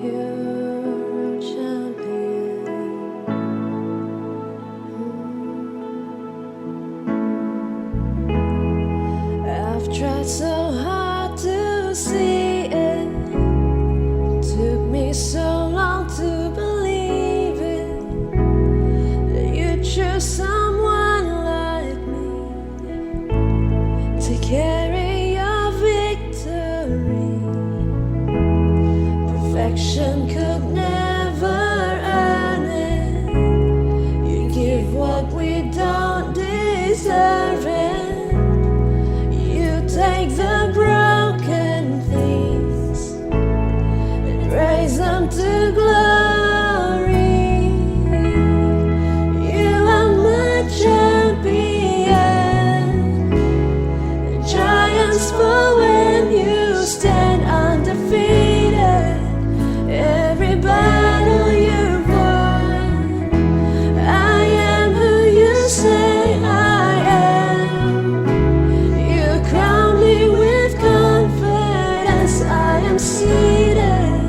You're a champion. I've tried so hard to see it. Took me so long to believe it. That you choose someone like me to carry your victory. Perfection could never earn it. You give what we don't deserve it. You take the broken things and raise them to glory. You are my champion. Giants fall when you stand undefeated. Every battle you've won. I am who you say I am. You crown me with confidence. I am seated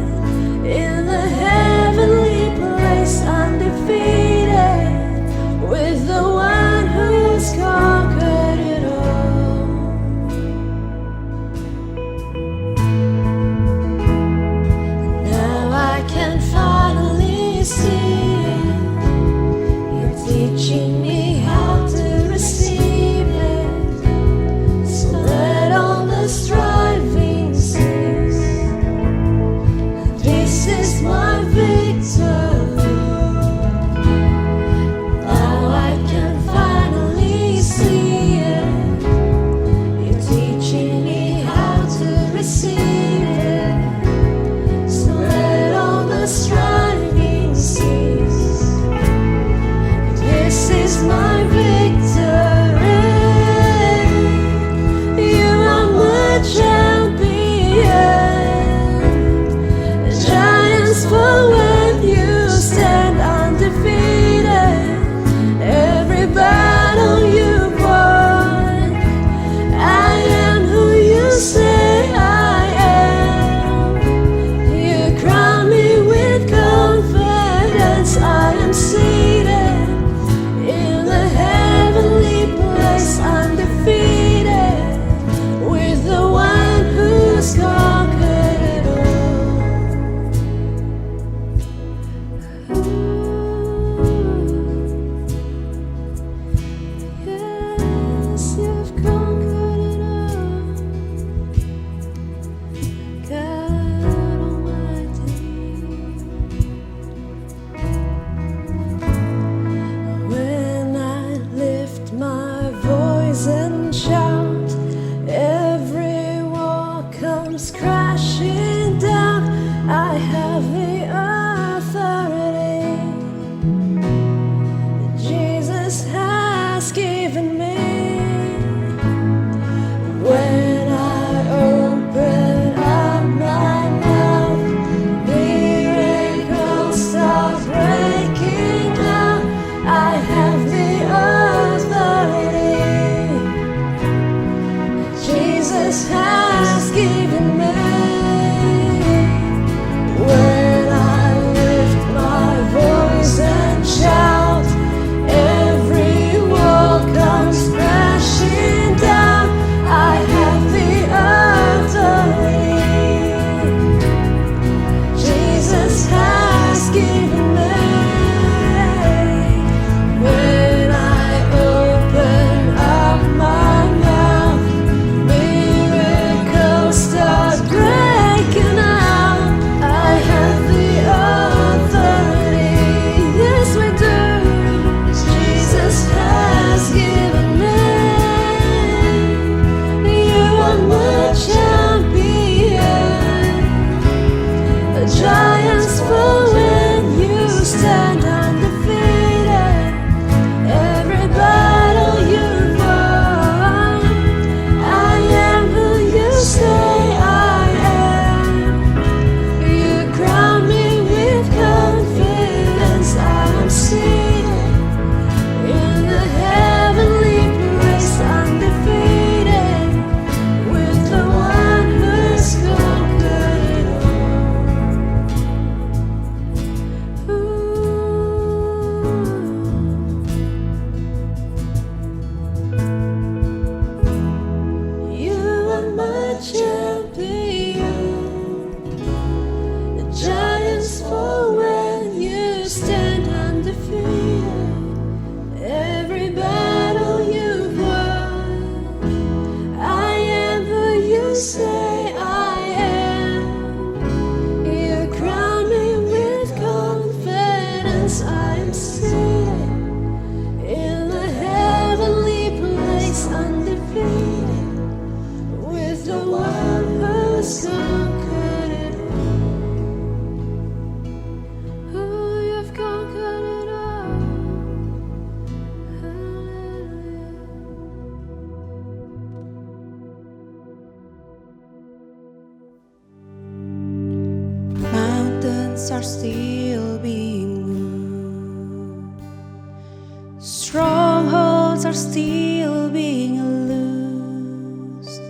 in the heavenly place, undefeated, with the one who's conquered it all. Now I can finally see it. You're teaching me how to receive it. So let all the striving cease. This is my victory. Now I can finally see it. You're teaching me how to receive it. So let all the striving cease. This is my victory. You are my champion. Giants fall when you stand undefeated. Every battle you've won. I am who you say I am. You crown me with confidence. I am seated in the heavenly place, undefeated, with the one who's conquered it all. Yes, you've conquered it all, God Almighty. When I lift my voice and shout, every wall comes crashing down. I have the authority that Jesus has given me. When I open up my mouth, miracles start breaking out. I have the authority Jesus has given me. When Giants are still being moved. Strongholds are still being loosed.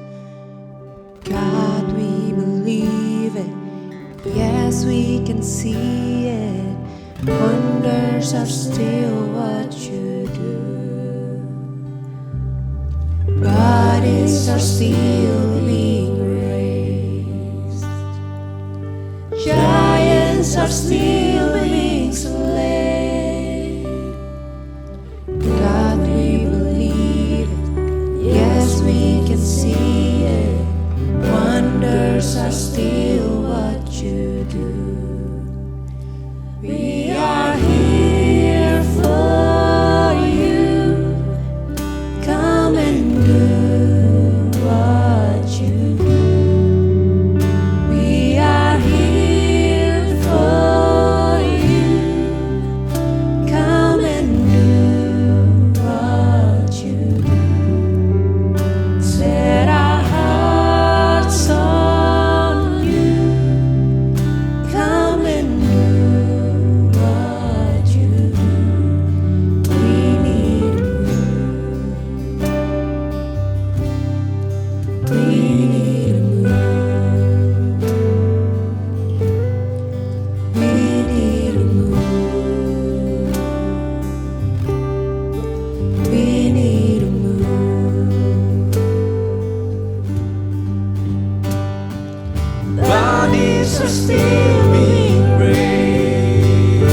God, we believe it. Yes, we can see it. Wonders are still what you do. Bodies are still being raised. Giants are still being slain. God, we believe it. Yes, we can see it. Wonders are still what you do. We are here for you. Come and do what you do. We are here for you. Come and do what you do. Set our hearts on you. Come and do what you do. We need a move. We need a move. We need a move. We need a move. Bodies are still being raised.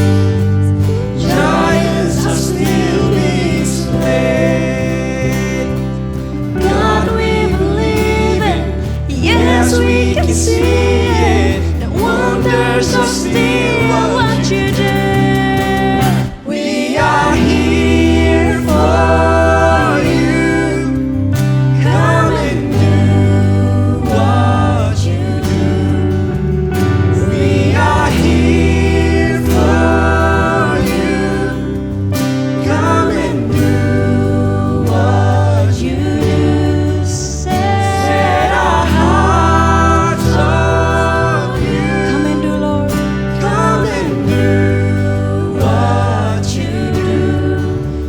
Giants are still being slain. God, we believe it. Yes, we can see it. The wonders are still what you do. We are here for you. Come and do what you do. We are here for you. Come and do what you do. Set our hearts on you. Come and do, Lord. Come and do what you do.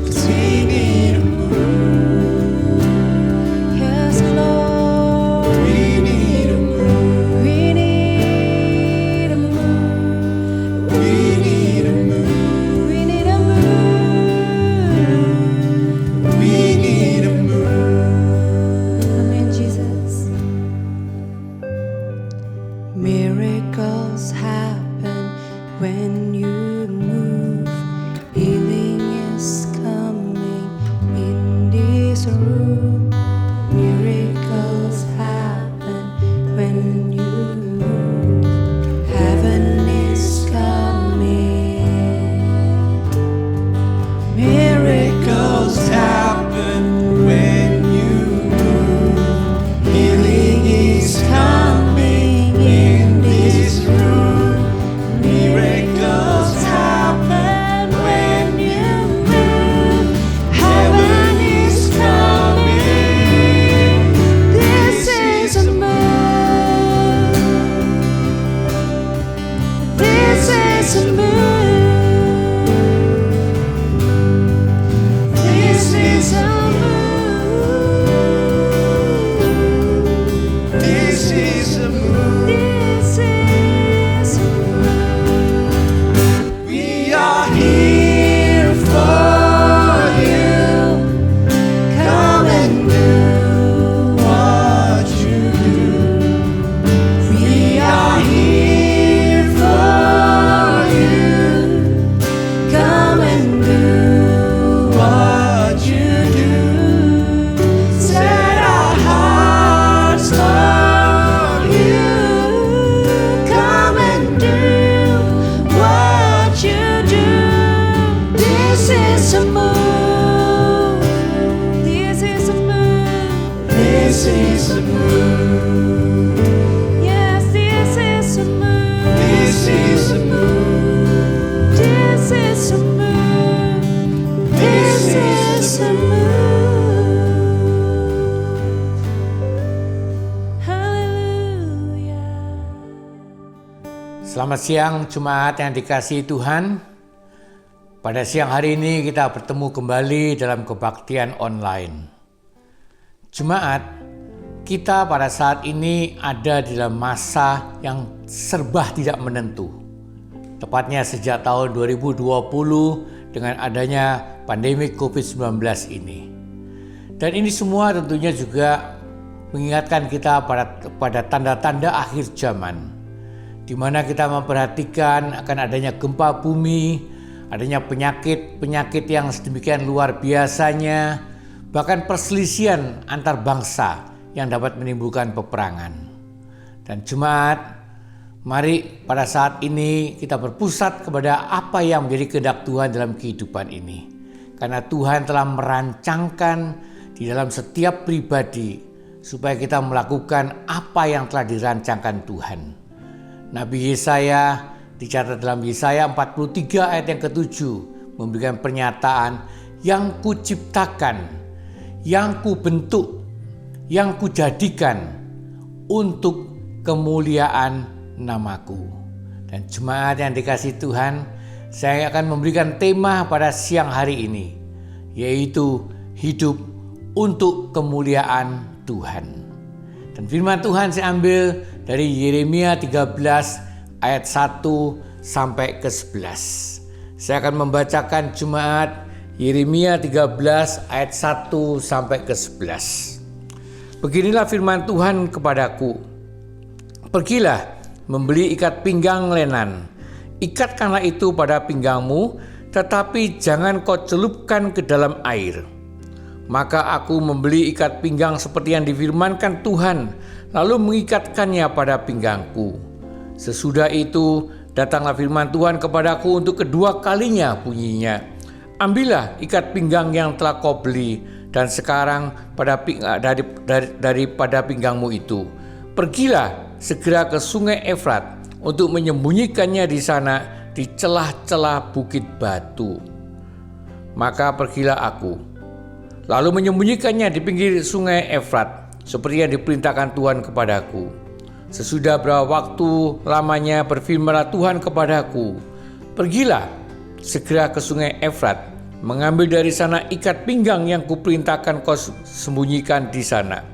'Cause we need a move. Yes, Lord. We need a move. We need a move. We need a move. We need a move. We need a move. Amen, Jesus. Miracles happen when you move. Healing is coming in this room. Miracles happen when you move. Heaven is coming. Miracles happen when you move. Healing is coming in this room. Miracles Selamat siang jemaat yang dikasihi Tuhan. Pada siang hari ini kita bertemu kembali dalam kebaktian online. Jemaat, kita pada saat ini ada di dalam masa yang serba tidak menentu. Tepatnya sejak tahun 2020 dengan adanya pandemi COVID-19 ini. Dan ini semua tentunya juga mengingatkan kita pada tanda-tanda akhir zaman, di mana kita memperhatikan akan adanya gempa bumi, adanya penyakit yang sedemikian luar biasanya, bahkan perselisihan antar bangsa yang dapat menimbulkan peperangan. Dan jemaat, mari pada saat ini kita berpusat kepada apa yang menjadi kehendak Tuhan dalam kehidupan ini. Karena Tuhan telah merancangkan di dalam setiap pribadi supaya kita melakukan apa yang telah dirancangkan Tuhan. Nabi Yesaya dicatat dalam Yesaya 43 ayat yang ke-7 memberikan pernyataan, yang kuciptakan, yang kubentuk, yang kujadikan untuk kemuliaan namaku. Dan jemaat yang dikasihi Tuhan, saya akan memberikan tema pada siang hari ini, yaitu hidup untuk kemuliaan Tuhan. Dan firman Tuhan saya ambil dari Yeremia 13 ayat 1 sampai ke 11. Saya akan membacakan jemaat Yeremia 13 ayat 1 sampai ke 11. Beginilah firman Tuhan kepadaku. Pergilah membeli ikat pinggang lenan. Ikatkanlah itu pada pinggangmu, tetapi jangan kau celupkan ke dalam air. Maka aku membeli ikat pinggang seperti yang difirmankan Tuhan, lalu mengikatkannya pada pinggangku. Sesudah itu datanglah firman Tuhan kepadaku untuk kedua kalinya bunyinya. Ambillah ikat pinggang yang telah kau beli dan sekarang daripada pinggangmu itu. Pergilah segera ke sungai Efrat untuk menyembunyikannya di sana di celah-celah bukit batu. Maka pergilah aku, lalu menyembunyikannya di pinggir sungai Efrat, seperti yang diperintahkan Tuhan kepadaku. Sesudah berapa waktu lamanya berfirmanlah Tuhan kepadaku, pergilah segera ke sungai Efrat, mengambil dari sana ikat pinggang yang kuperintahkan kau sembunyikan di sana.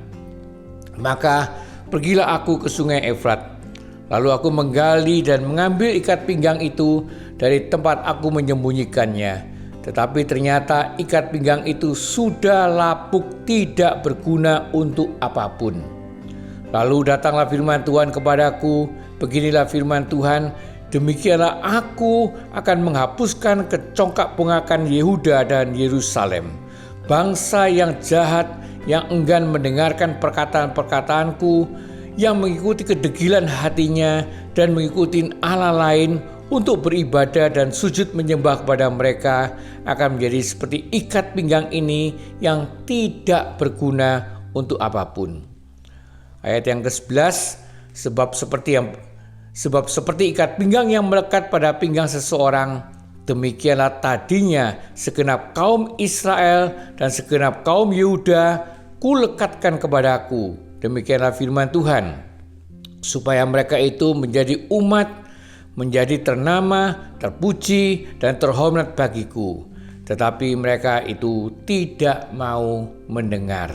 Maka pergilah aku ke sungai Efrat, lalu aku menggali dan mengambil ikat pinggang itu dari tempat aku menyembunyikannya. Tetapi ternyata ikat pinggang itu sudah lapuk, tidak berguna untuk apapun. Lalu datanglah firman Tuhan kepadaku, beginilah firman Tuhan, demikianlah aku akan menghapuskan kecongkak pengakan Yehuda dan Yerusalem, bangsa yang jahat, yang enggan mendengarkan perkataan-perkataanku, yang mengikuti kedegilan hatinya dan mengikuti Allah lain untuk beribadah dan sujud menyembah kepada mereka, akan menjadi seperti ikat pinggang ini yang tidak berguna untuk apapun. Ayat yang ke-11, sebab seperti ikat pinggang yang melekat pada pinggang seseorang, demikianlah tadinya segenap kaum Israel dan segenap kaum Yehuda kulekatkan kepadaku. Demikianlah firman Tuhan, supaya mereka itu menjadi umat, menjadi ternama, terpuji, dan terhormat bagiku. Tetapi mereka itu tidak mau mendengar.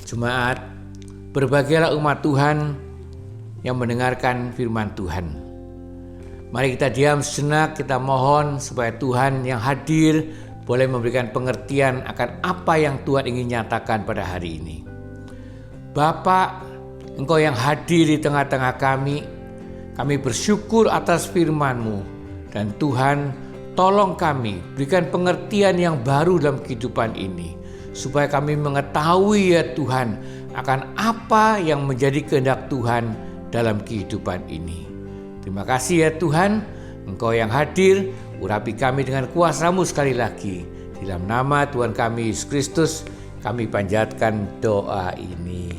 Jemaat, berbahagialah umat Tuhan yang mendengarkan firman Tuhan. Mari kita diam sejenak, kita mohon supaya Tuhan yang hadir boleh memberikan pengertian akan apa yang Tuhan ingin nyatakan pada hari ini. Bapa, Engkau yang hadir di tengah-tengah kami bersyukur atas firman-Mu. Dan Tuhan, tolong kami, berikan pengertian yang baru dalam kehidupan ini, supaya kami mengetahui ya Tuhan, akan apa yang menjadi kehendak Tuhan dalam kehidupan ini. Terima kasih ya Tuhan, Engkau yang hadir, urapi kami dengan kuasa-Mu sekali lagi. Di dalam nama Tuhan kami Yesus Kristus, kami panjatkan doa ini.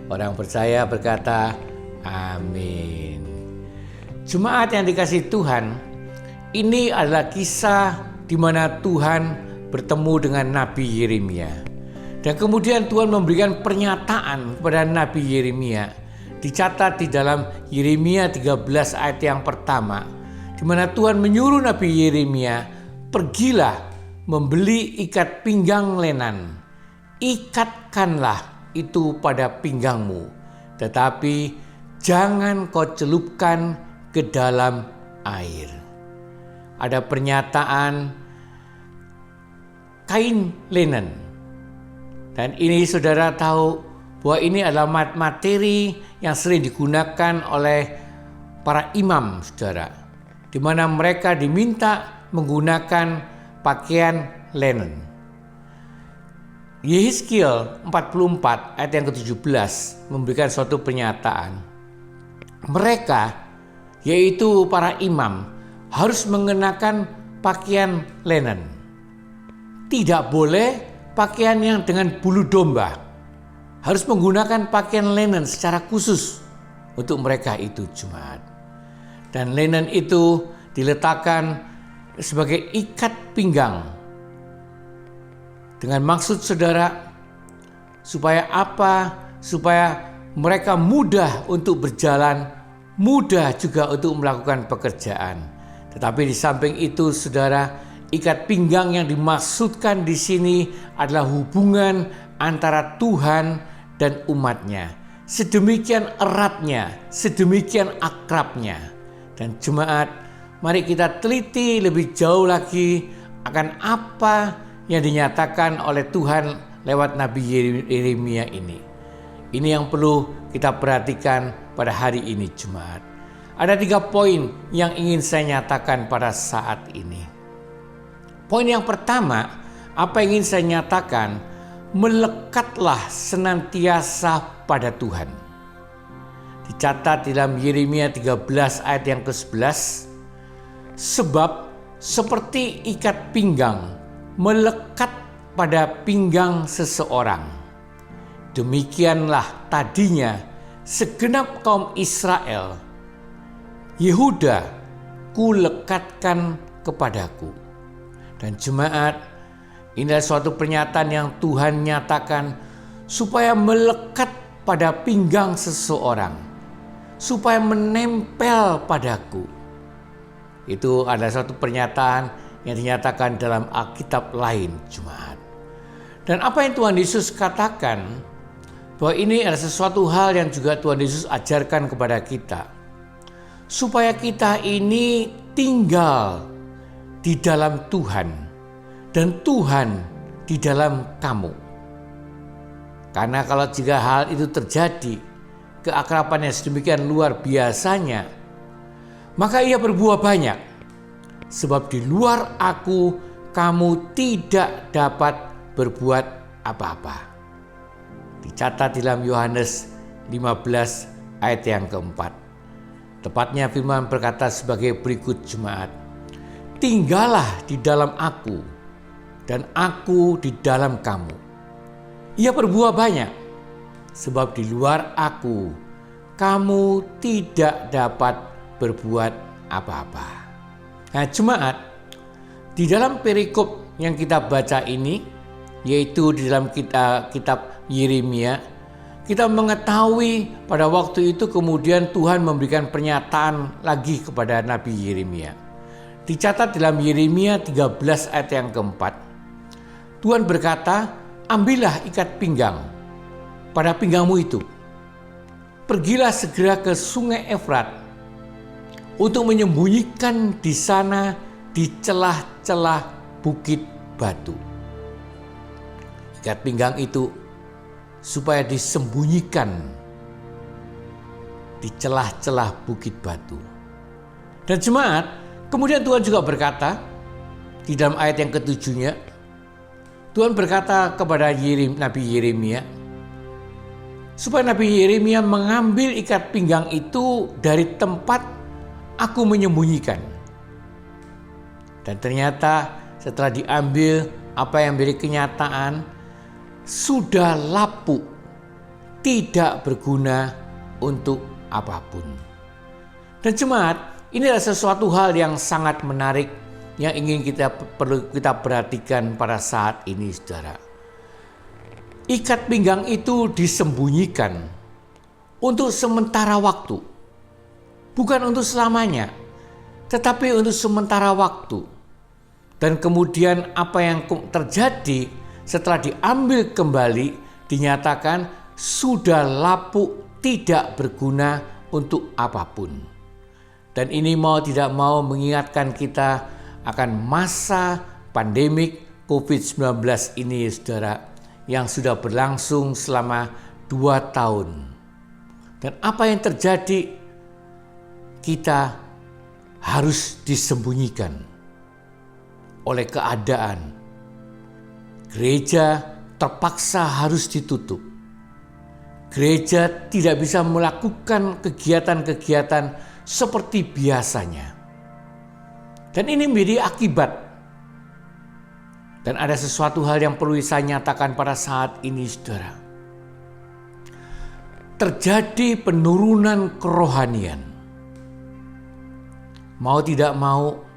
Orang percaya berkata, amin. Jemaat yang dikasihi Tuhan, ini adalah kisah di mana Tuhan bertemu dengan Nabi Yeremia. Dan kemudian Tuhan memberikan pernyataan kepada Nabi Yeremia, Dicatat di dalam Yeremia 13 ayat yang pertama, di mana Tuhan menyuruh Nabi Yeremia, pergilah membeli ikat pinggang lenan, ikatkanlah itu pada pinggangmu, tetapi jangan kau celupkan ke dalam air. Ada pernyataan kain linen, dan ini saudara tahu bahwa ini adalah materi yang sering digunakan oleh para imam, saudara, di mana mereka diminta menggunakan pakaian linen. Yehezkiel 44 ayat yang ke-17 memberikan suatu pernyataan. Mereka, yaitu para imam, harus mengenakan pakaian linen. Tidak boleh pakaian yang dengan bulu domba. Harus menggunakan pakaian linen secara khusus untuk mereka itu, jemaat. Dan linen itu diletakkan sebagai ikat pinggang. Dengan maksud saudara, supaya apa? Supaya mereka mudah untuk berjalan, mudah juga untuk melakukan pekerjaan. Tetapi di samping itu, saudara, ikat pinggang yang dimaksudkan di sini adalah hubungan antara Tuhan dan umatnya. Sedemikian eratnya, sedemikian akrabnya. Dan jemaat, mari kita teliti lebih jauh lagi akan apa yang dinyatakan oleh Tuhan lewat Nabi Yeremia ini. Ini yang perlu kita perhatikan pada hari ini, jemaat. Ada 3 poin yang ingin saya nyatakan pada saat ini. Poin yang pertama, apa yang ingin saya nyatakan? Melekatlah senantiasa pada Tuhan. Dicatat dalam Yeremia 13 ayat yang ke-11, sebab seperti ikat pinggang melekat pada pinggang seseorang, demikianlah tadinya segenap kaum Israel, Yehuda, kulekatkan kepadaku. Dan jemaat, ini adalah suatu pernyataan yang Tuhan nyatakan supaya melekat pada pinggang seseorang, supaya menempel padaku. Itu adalah suatu pernyataan yang dinyatakan dalam Alkitab lain, jemaat. Dan apa yang Tuhan Yesus katakan, bahwa ini adalah sesuatu hal yang juga Tuhan Yesus ajarkan kepada kita, supaya kita ini tinggal di dalam Tuhan dan Tuhan di dalam kamu. Karena kalau jika hal itu terjadi, keakraban yang sedemikian luar biasanya, maka ia berbuah banyak. Sebab di luar aku, kamu tidak dapat berbuat apa-apa. Dicatat dalam Yohanes 15 ayat yang keempat. Tepatnya firman berkata sebagai berikut, jemaat. Tinggallah di dalam aku, dan aku di dalam kamu. Ia berbuah banyak, sebab di luar aku, kamu tidak dapat berbuat apa-apa. Nah, jemaat, di dalam perikop yang kita baca ini, yaitu di dalam kitab Yeremia, kita mengetahui pada waktu itu kemudian Tuhan memberikan pernyataan lagi kepada Nabi Yeremia. Dicatat dalam Yeremia 13 ayat yang keempat, Tuhan berkata, ambillah ikat pinggang pada pinggangmu itu. Pergilah segera ke sungai Efrat untuk menyembunyikan di sana di celah-celah bukit batu. Ikat pinggang itu supaya disembunyikan di celah-celah bukit batu. Dan jemaat, kemudian Tuhan juga berkata di dalam ayat yang ke-7-nya, Tuhan berkata kepada Nabi Yeremia, supaya Nabi Yeremia mengambil ikat pinggang itu dari tempat aku menyembunyikan. Dan ternyata setelah diambil, apa yang menjadi kenyataan, sudah lapuk, tidak berguna untuk apapun. Dan jemaat, ini adalah sesuatu hal yang sangat menarik yang ingin perlu kita perhatikan pada saat ini, saudara. Ikat pinggang itu disembunyikan untuk sementara waktu. Bukan untuk selamanya, tetapi untuk sementara waktu. Dan kemudian apa yang terjadi setelah diambil kembali dinyatakan sudah lapuk, tidak berguna untuk apapun. Dan ini mau tidak mau mengingatkan kita akan masa pandemik COVID-19 ini, saudara, yang sudah berlangsung selama 2 tahun. Dan apa yang terjadi? Kita harus disembunyikan oleh keadaan. Gereja terpaksa harus ditutup. Gereja tidak bisa melakukan kegiatan-kegiatan seperti biasanya. Dan ini menjadi akibat. Dan ada sesuatu hal yang perlu saya nyatakan pada saat ini, saudara. Terjadi penurunan kerohanian. Mau tidak mau,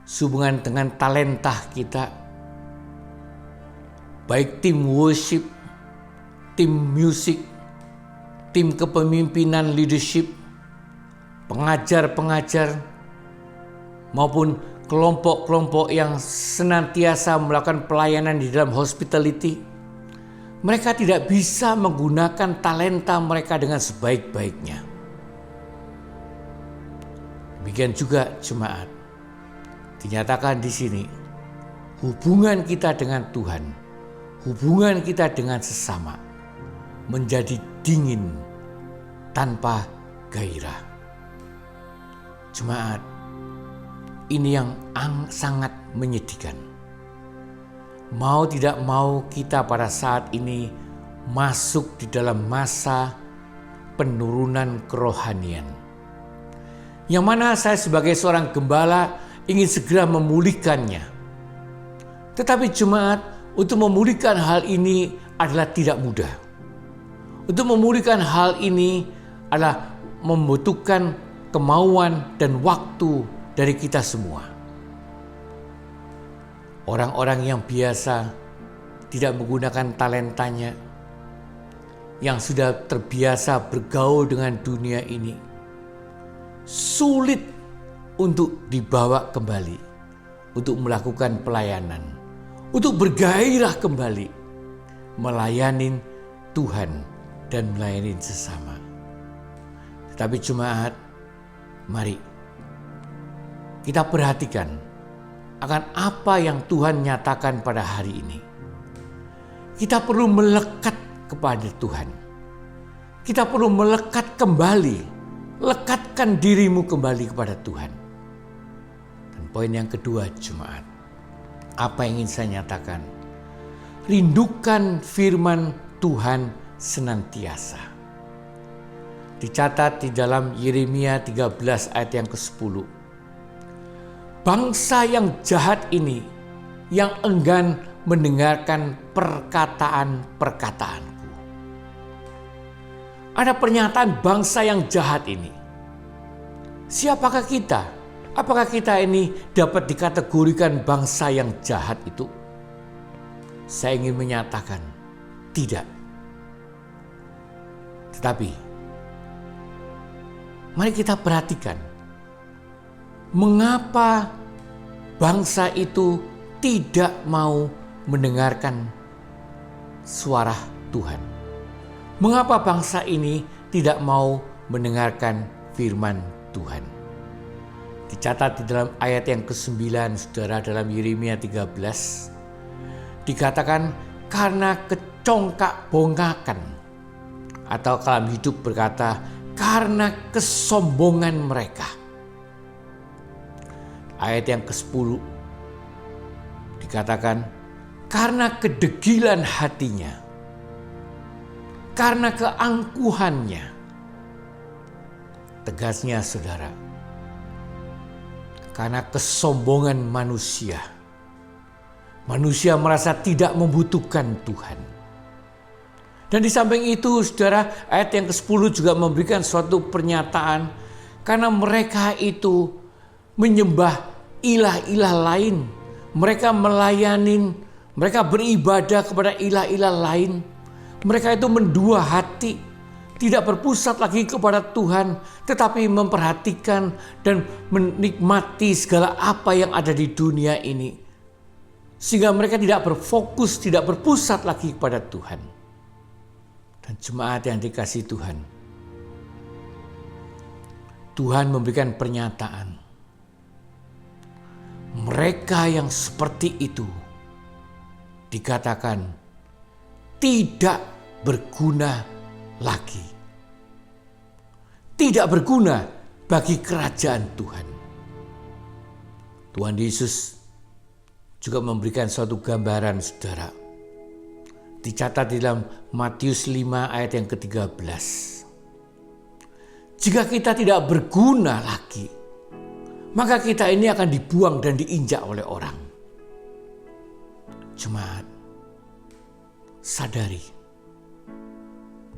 sehubungan dengan talenta kita, baik tim worship, tim musik, tim kepemimpinan leadership, pengajar-pengajar, maupun kelompok-kelompok yang senantiasa melakukan pelayanan di dalam hospitality, mereka tidak bisa menggunakan talenta mereka dengan sebaik-baiknya. Demikian juga jemaat. Dinyatakan di sini, hubungan kita dengan Tuhan, hubungan kita dengan sesama menjadi dingin tanpa gairah. Jemaat, ini yang sangat menyedihkan. Mau tidak mau kita pada saat ini masuk di dalam masa penurunan kerohanian. Yang mana saya sebagai seorang gembala ingin segera memulihkannya. Tetapi jemaat, untuk memulihkan hal ini adalah tidak mudah. Untuk memulihkan hal ini adalah membutuhkan kemauan dan waktu dari kita semua. Orang-orang yang biasa tidak menggunakan talentanya, yang sudah terbiasa bergaul dengan dunia ini, sulit untuk dibawa kembali, untuk melakukan pelayanan, untuk bergairah kembali, melayani Tuhan dan melayani sesama. Tetapi jemaat, mari kita perhatikan akan apa yang Tuhan nyatakan pada hari ini. Kita perlu melekat kepada Tuhan. Kita perlu melekat kembali. Lekatkan dirimu kembali kepada Tuhan. Dan poin yang kedua, jemaat, apa yang ingin saya nyatakan? Rindukan firman Tuhan senantiasa. Dicatat di dalam Yeremia 13 ayat yang ke-10. Bangsa yang jahat ini, yang enggan mendengarkan perkataan-perkataanku. Ada pernyataan bangsa yang jahat ini. Siapakah kita? Apakah kita ini dapat dikategorikan bangsa yang jahat itu? Saya ingin menyatakan tidak. Tetapi mari kita perhatikan, mengapa bangsa itu tidak mau mendengarkan suara Tuhan? Mengapa bangsa ini tidak mau mendengarkan firman Tuhan? Dicatat di dalam ayat yang ke-9, saudara, dalam Yeremia 13. Dikatakan karena kecongkak bongakan, atau Kalam Hidup berkata karena kesombongan mereka. Ayat yang ke-10 dikatakan karena kedegilan hatinya, karena keangkuhannya. Tegasnya saudara, karena kesombongan manusia. Manusia merasa tidak membutuhkan Tuhan. Dan di samping itu saudara, ayat yang ke-10 juga memberikan suatu pernyataan. Karena mereka itu menyembah ilah-ilah lain. Mereka melayani, mereka beribadah kepada ilah-ilah lain. Mereka itu mendua hati. tidak berpusat lagi kepada Tuhan, tetapi memperhatikan dan menikmati segala apa yang ada di dunia ini. Sehingga mereka tidak berfokus, tidak berpusat lagi kepada Tuhan. Dan jemaat yang dikasihi Tuhan, Tuhan memberikan pernyataan. Mereka yang seperti itu dikatakan tidak berguna lagi. Tidak berguna bagi kerajaan Tuhan. Tuhan Yesus juga memberikan suatu gambaran, saudara. Dicatat di dalam Matius 5 ayat yang ke-13. Jika kita tidak berguna lagi, maka kita ini akan dibuang dan diinjak oleh orang. Jemaat, sadari.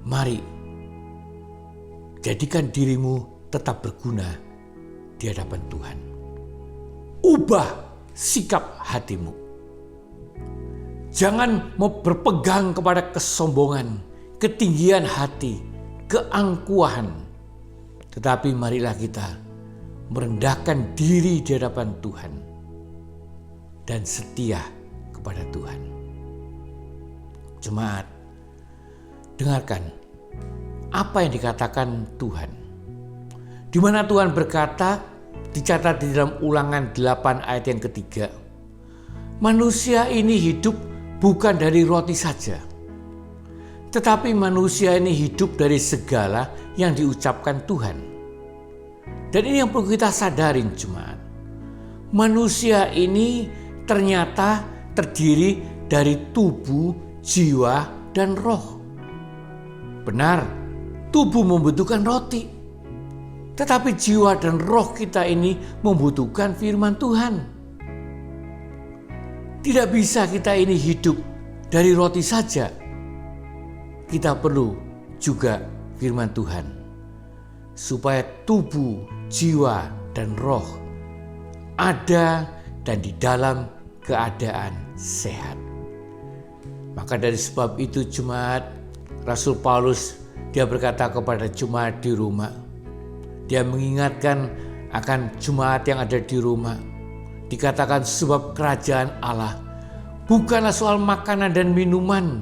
Mari, jadikan dirimu tetap berguna di hadapan Tuhan. Ubah sikap hatimu. Jangan mau berpegang kepada kesombongan, ketinggian hati, keangkuhan. Tetapi marilah kita merendahkan diri di hadapan Tuhan dan setia kepada Tuhan. Jemaat, dengarkan apa yang dikatakan Tuhan. Di mana Tuhan berkata, dicatat di dalam Ulangan 8 ayat yang ketiga. Manusia ini hidup bukan dari roti saja, tetapi manusia ini hidup dari segala yang diucapkan Tuhan. Dan ini yang perlu kita sadarin, jemaat. Manusia ini ternyata terdiri dari tubuh, jiwa, dan roh. Benar, tubuh membutuhkan roti. Tetapi jiwa dan roh kita ini membutuhkan firman Tuhan. Tidak bisa kita ini hidup dari roti saja. Kita perlu juga firman Tuhan. Supaya tubuh, jiwa, dan roh ada dan di dalam keadaan sehat. Maka dari sebab itu jemaat, Rasul Paulus dia berkata kepada jemaat di Roma. Dia mengingatkan akan jemaat yang ada di Roma. Dikatakan sebab kerajaan Allah bukanlah soal makanan dan minuman,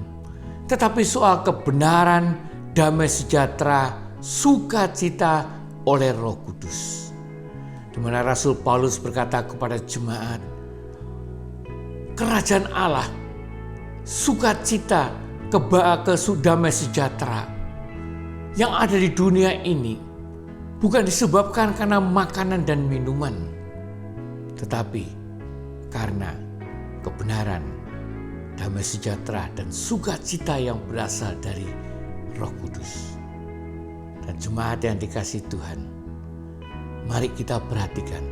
tetapi soal kebenaran, damai sejahtera, sukacita oleh Roh Kudus. Di mana Rasul Paulus berkata kepada jemaat, kerajaan Allah, sukacita, damai sejahtera yang ada di dunia ini bukan disebabkan karena makanan dan minuman, tetapi karena kebenaran, damai sejahtera, dan sukacita yang berasal dari Roh Kudus. Dan jemaat yang dikasihi Tuhan, mari kita perhatikan,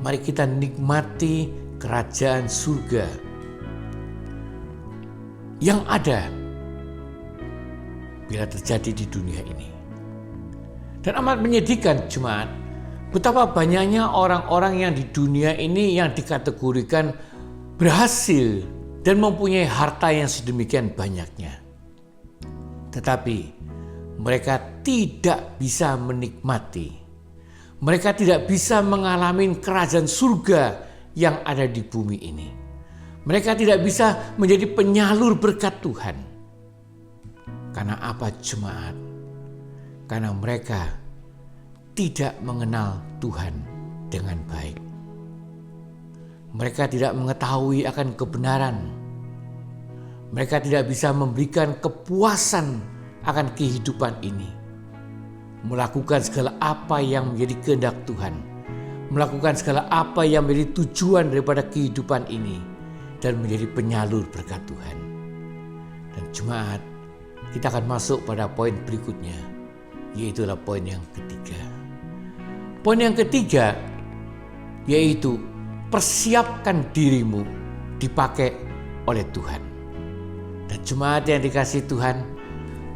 mari kita nikmati kerajaan surga yang ada bila terjadi di dunia ini. Dan amat menyedihkan jemaat, betapa banyaknya orang-orang yang di dunia ini yang dikategorikan berhasil dan mempunyai harta yang sedemikian banyaknya. Tetapi mereka tidak bisa menikmati, mereka tidak bisa mengalami kerajaan surga yang ada di bumi ini. Mereka tidak bisa menjadi penyalur berkat Tuhan. Karena apa jemaat? Karena mereka tidak mengenal Tuhan dengan baik. Mereka tidak mengetahui akan kebenaran. Mereka tidak bisa memberikan kepuasan akan kehidupan ini. Melakukan segala apa yang menjadi kehendak Tuhan. Melakukan segala apa yang menjadi tujuan daripada kehidupan ini. Dan menjadi penyalur berkat Tuhan. Dan jemaat, kita akan masuk pada poin berikutnya, yaitu poin yang ketiga. Poin yang ketiga yaitu persiapkan dirimu dipakai oleh Tuhan. Dan jemaat yang dikasihi Tuhan,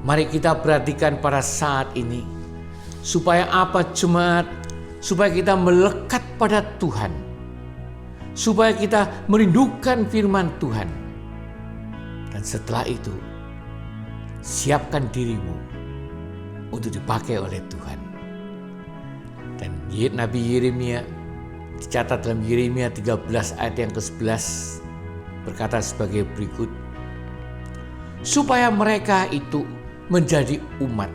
mari kita perhatikan pada saat ini. Supaya apa jemaat? Supaya kita melekat pada Tuhan. Supaya kita merindukan firman Tuhan. Dan setelah itu, siapkan dirimu untuk dipakai oleh Tuhan. Dan Nabi Yeremia dicatat dalam Yeremia 13 ayat yang ke-11 berkata sebagai berikut, supaya mereka itu menjadi umat,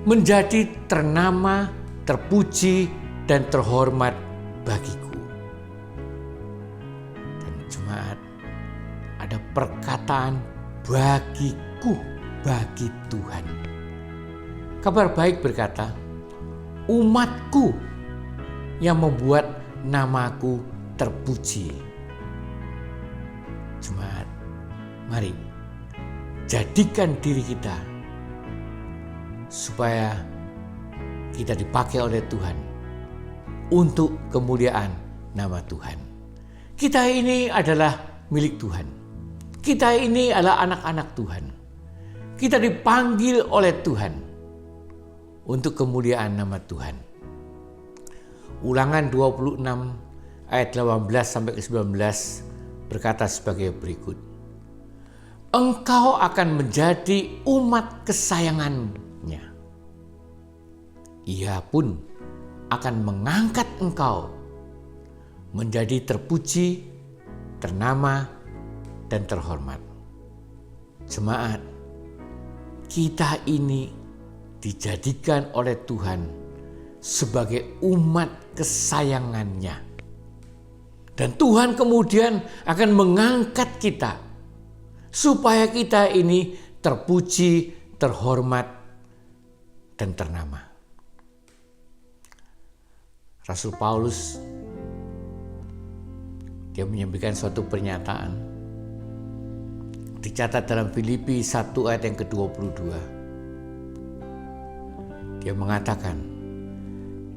menjadi ternama, terpuji, dan terhormat bagiku. Dan jemaat, ada perkataan bagiku, bagi Tuhan. Kabar baik berkata, umatku yang membuat namaku terpuji. Jemaat, mari jadikan diri kita supaya kita dipakai oleh Tuhan untuk kemuliaan nama Tuhan. Kita ini adalah milik Tuhan. Kita ini adalah anak-anak Tuhan. Kita dipanggil oleh Tuhan untuk kemuliaan nama Tuhan. Ulangan 26 ayat 18 sampai ke 19 berkata sebagai berikut. Engkau akan menjadi umat kesayangannya. Ia pun akan mengangkat engkau menjadi terpuji, ternama, dan terhormat. Jemaat, kita ini dijadikan oleh Tuhan sebagai umat kesayangannya. Dan Tuhan kemudian akan mengangkat kita supaya kita ini terpuji, terhormat, dan ternama. Rasul Paulus dia menyampaikan suatu pernyataan dicatat dalam Filipi 1 ayat yang ke-22. Dia mengatakan,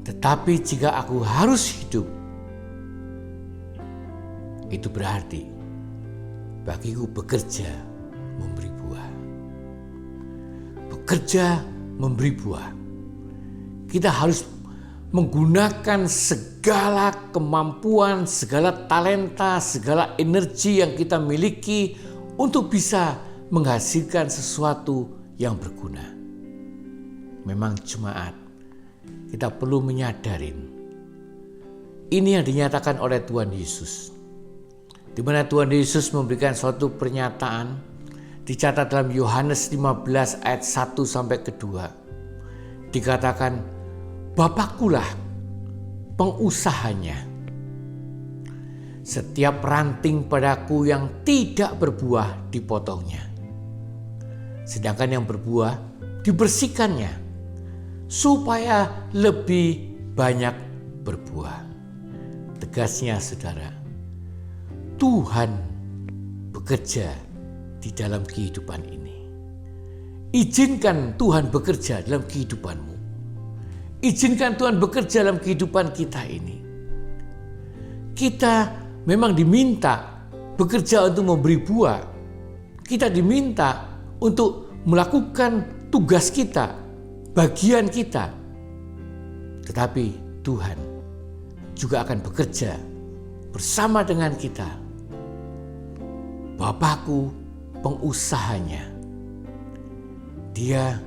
tetapi jika aku harus hidup, itu berarti bagiku bekerja memberi buah. Bekerja memberi buah. Kita harus menggunakan segala kemampuan, segala talenta, segala energi yang kita miliki untuk bisa menghasilkan sesuatu yang berguna. Memang jemaat, kita perlu menyadari ini yang dinyatakan oleh Tuhan Yesus. Di mana Tuhan Yesus memberikan suatu pernyataan dicatat dalam Yohanes 15 ayat 1 sampai ke 2. Dikatakan, Bapakkulah pengusahanya. Setiap ranting padaku yang tidak berbuah dipotongnya. Sedangkan yang berbuah dibersihkannya supaya lebih banyak berbuah. Tegasnya saudara, Tuhan bekerja di dalam kehidupan ini. Izinkan Tuhan bekerja dalam kehidupanmu. Izinkan Tuhan bekerja dalam kehidupan kita ini. Kita memang diminta bekerja untuk memberi buah. Kita diminta untuk melakukan tugas kita, bagian kita. Tetapi Tuhan juga akan bekerja bersama dengan kita. Bapakku pengusahanya. Dia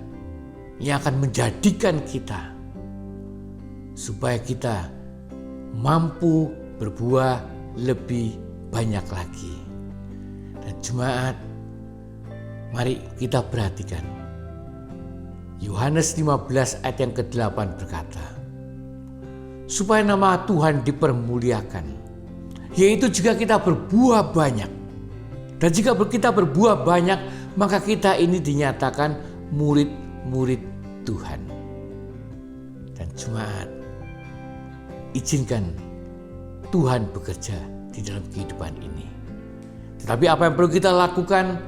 yang akan menjadikan kita supaya kita mampu berbuah lebih banyak lagi. Dan jemaat, mari kita perhatikan. Yohanes 15 ayat yang ke-8 berkata, supaya nama Tuhan dipermuliakan, yaitu jika kita berbuah banyak. Dan jika kita berbuah banyak, maka kita ini dinyatakan murid-murid Tuhan. Dan jemaat, izinkan Tuhan bekerja di dalam kehidupan ini. Tetapi apa yang perlu kita lakukan?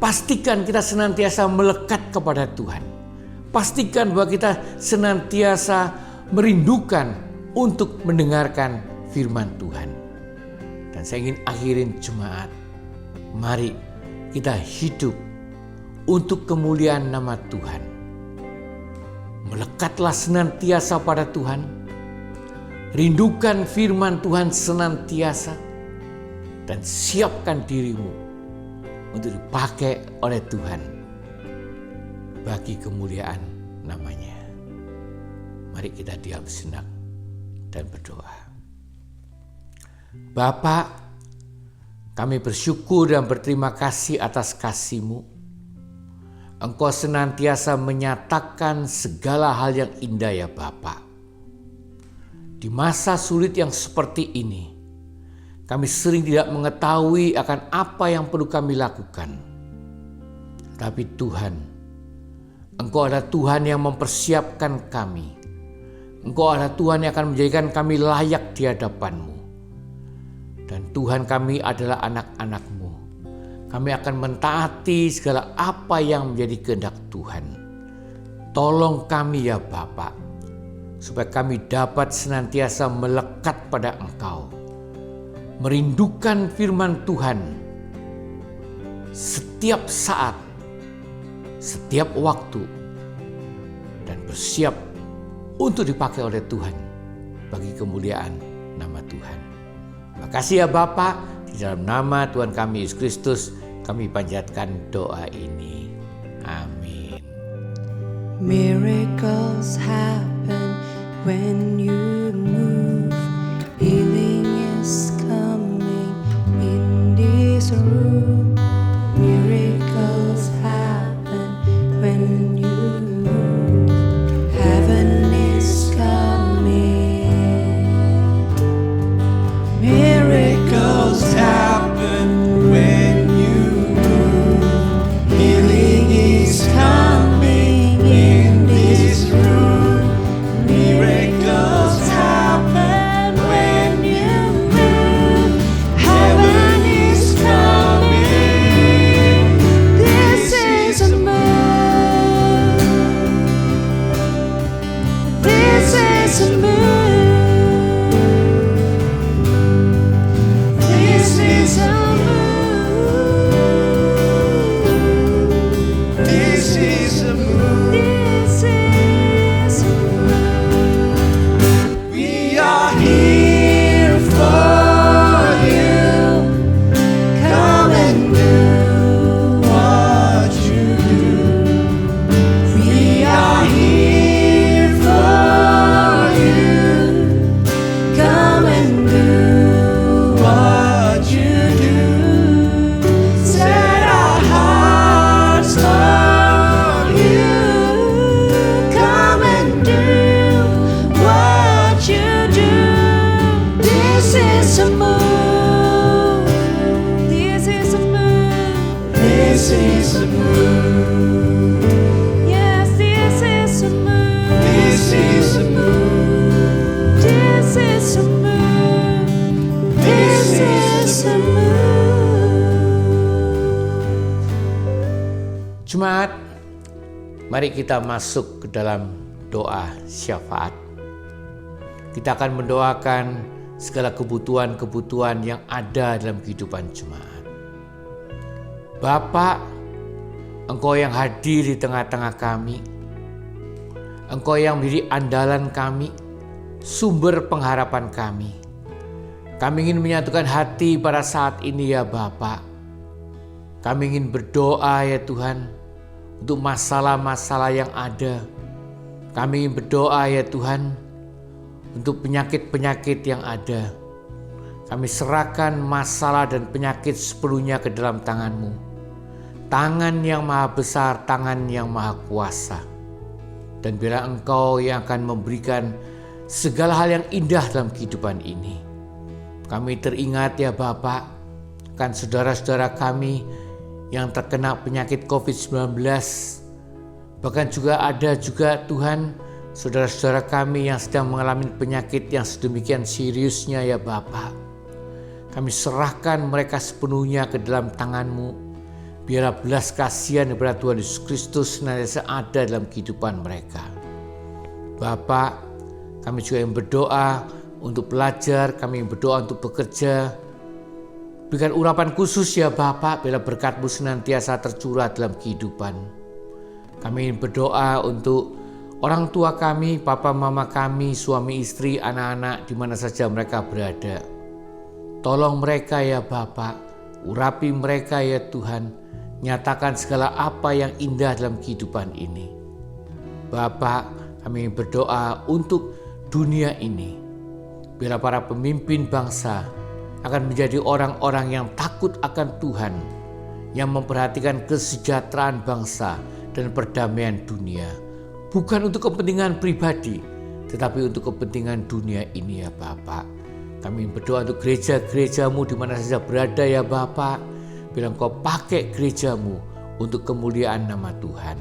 Pastikan kita senantiasa melekat kepada Tuhan. Pastikan bahwa kita senantiasa merindukan untuk mendengarkan firman Tuhan. Dan saya ingin akhirin jemaat. Mari kita hidup untuk kemuliaan nama Tuhan. Melekatlah senantiasa pada Tuhan. Rindukan firman Tuhan senantiasa. Dan siapkan dirimu untuk dipakai oleh Tuhan. bagi kemuliaan namanya. Mari kita diam sejenak dan berdoa. Bapa, kami bersyukur dan berterima kasih atas kasih-Mu. Engkau senantiasa menyatakan segala hal yang indah ya Bapa. Di masa sulit yang seperti ini, kami sering tidak mengetahui akan apa yang perlu kami lakukan. Tapi Tuhan, Engkau adalah Tuhan yang mempersiapkan kami. Engkau adalah Tuhan yang akan menjadikan kami layak di hadapan-Mu. Dan Tuhan, kami adalah anak-anak-Mu. Kami akan mentaati segala apa yang menjadi kehendak Tuhan. Tolong kami ya Bapa, supaya kami dapat senantiasa melekat pada Engkau. Merindukan firman Tuhan setiap saat, setiap waktu, dan bersiap untuk dipakai oleh Tuhan bagi kemuliaan nama Tuhan. Terima kasih ya Bapa, di dalam nama Tuhan kami Yesus Kristus kami panjatkan doa ini. Amin. Miracles happen when you move. Healing is coming in this room. Miracles happen when you move. Heaven is coming. Miracles happen when you move. Healing is coming in this room. Miracles happen when you move. Heaven is coming. This is a move. This is a move. This is a move. This is a move. This is a move. We are here for you. Come and do what you do. We are here for you. Come and do what you do. Set our hearts on you. Come and do what you do. This is a move. This is a move. This is a move. Yes, this is a move. This is a move. This is a move. This is a move. Jemaat, mari kita masuk ke dalam doa syafaat. Kita akan mendoakan segala kebutuhan-kebutuhan yang ada dalam kehidupan jemaat. Bapa, Engkau yang hadir di tengah-tengah kami. Engkau yang menjadi andalan kami, sumber pengharapan kami. Kami ingin menyatukan hati pada saat ini ya Bapa. Kami ingin berdoa ya Tuhan untuk masalah-masalah yang ada. Kami ingin berdoa ya Tuhan untuk penyakit-penyakit yang ada. Kami serahkan masalah dan penyakit sepenuhnya ke dalam tangan-Mu. Tangan yang maha besar, tangan yang maha kuasa. Dan biarlah Engkau yang akan memberikan segala hal yang indah dalam kehidupan ini. Kami teringat ya Bapa, kan saudara-saudara kami yang terkena penyakit COVID-19. Bahkan juga ada juga Tuhan, saudara-saudara kami yang sedang mengalami penyakit yang sedemikian seriusnya ya Bapa. Kami serahkan mereka sepenuhnya ke dalam tangan-Mu. Biarlah belas kasihan daripada Tuhan Yesus Kristus senantiasa ada dalam kehidupan mereka. Bapa, kami juga yang berdoa untuk belajar, kami yang berdoa untuk bekerja. Berikan urapan khusus ya Bapa, biarlah berkat-Mu senantiasa tercurah dalam kehidupan. Kami ingin berdoa untuk orang tua kami, papa mama kami, suami istri, anak-anak di mana saja mereka berada. Tolong mereka ya Bapa, urapi mereka ya Tuhan, Nyatakan segala apa yang indah dalam kehidupan ini. Bapa, kami berdoa untuk dunia ini. Biarlah para pemimpin bangsa akan menjadi orang-orang yang takut akan Tuhan, yang memperhatikan kesejahteraan bangsa dan perdamaian dunia. Bukan untuk kepentingan pribadi, tetapi untuk kepentingan dunia ini ya Bapa. Kami berdoa untuk gereja-gerejamu di mana saja berada ya Bapa. Bila Engkau pakai gerejamu untuk kemuliaan nama Tuhan.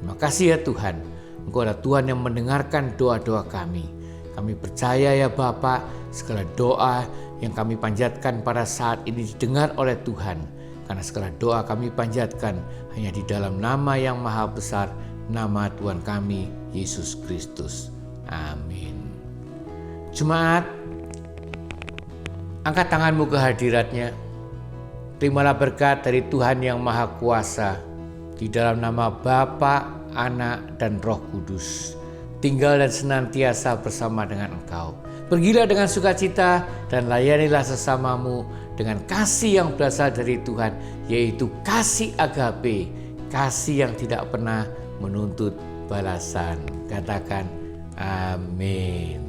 Terima kasih ya Tuhan. Engkau adalah Tuhan yang mendengarkan doa-doa kami. Kami percaya ya Bapa, segala doa yang kami panjatkan pada saat ini didengar oleh Tuhan. Karena segala doa kami panjatkan hanya di dalam nama yang maha besar, nama Tuhan kami, Yesus Kristus. Amin. Jemaat, angkat tanganmu ke hadiratnya. Terimalah berkat dari Tuhan yang Maha Kuasa di dalam nama Bapa, Anak, dan Roh Kudus. Tinggal dan senantiasa bersama dengan engkau. Pergilah dengan sukacita dan layanilah sesamamu dengan kasih yang berasal dari Tuhan, yaitu kasih agape, kasih yang tidak pernah menuntut balasan. Katakan amin.